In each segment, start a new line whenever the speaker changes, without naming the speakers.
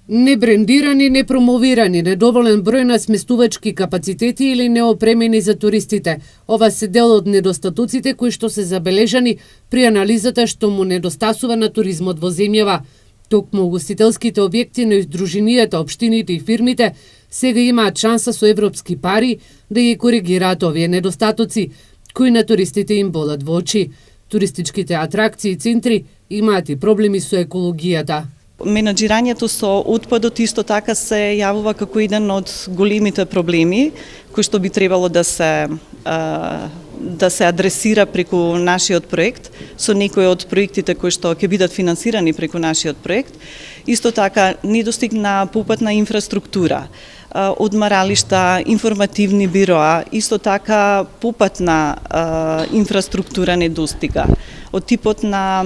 Небрендирани, непромовирани, недоволен број на сместувачки капацитети или неопремени за туристите. Ова се дел од недостатоците кои што се забележани при анализата што му недостасува на туризмот во земјава. Токму угостителските објекти на издруженијата, општините и фирмите сега имаат шанса со европски пари да ги коригираат овие недостатоци, кои на туристите им бодат во очи. Туристичките атракции и центри имаат и проблеми со екологијата.
Менаџирањето со отпадот исто така се јавува како еден од големите проблеми кои што би требало да се адресира преку нашиот проект, со некои од проектите кои што ќе бидат финансирани преку нашиот проект. Исто така недостиг на попатна инфраструктура, одмаралишта, информативни бироа, исто така попатна инфраструктура недостига. Од типот на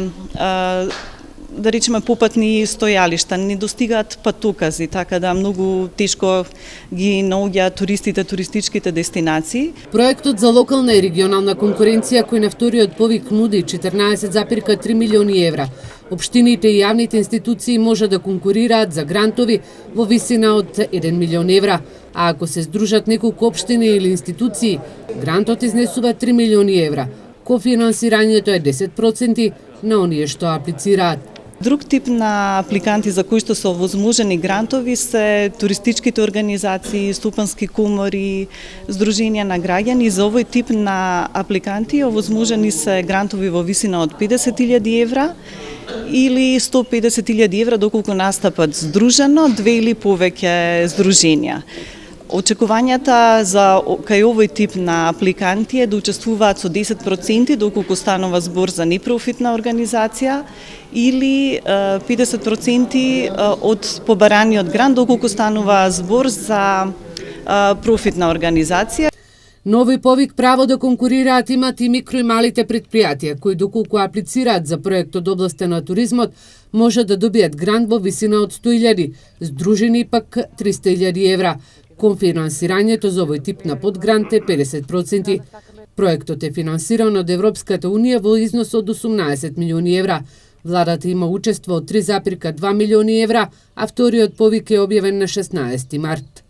да речеме попатни стојалишта, не достигаат патокази, така да многу тешко ги наоѓаат туристите, туристичките дестинации.
Проектот за локална и регионална конкуренција кој на вториот повик нуди 14,3 милиони евра. Општините и јавните институции може да конкурираат за грантови во висина од 1 милион евра, а ако се здружат неколку општини или институции, грантот изнесува 3 милиони евра. Кофинансирањето е 10% на оние што аплицираат.
Друг тип на апликанти за кои што се овозможени грантови се туристичките организации, стопански комори, здруженија на граѓани. За овој тип на апликанти овозможени се грантови во висина од 50.000 евра или 150.000 евра доколку настапат здружено 2 или повеќе здруженија. Очекувањата за кај овој тип на апликанти е да учествуваат со 10% доколку станува збор за непрофитна организација или 50% од побараниот грант доколку станува збор за профитна организација.
Нови повик право да конкурираат имат и микро и малите предпријатија, кои доколку аплицираат за проект од областта на туризмот, може да добијат грант во висина од 100.000, здружени пак 300.000 евра. Конфинансирањето за овој тип на подгрант е 50%. Проектот е финансиран од Европската Унија во износ од 18 милиони евра. Владата има учество од 3,2 милиони евра, а вториот повик е објавен на 16 март.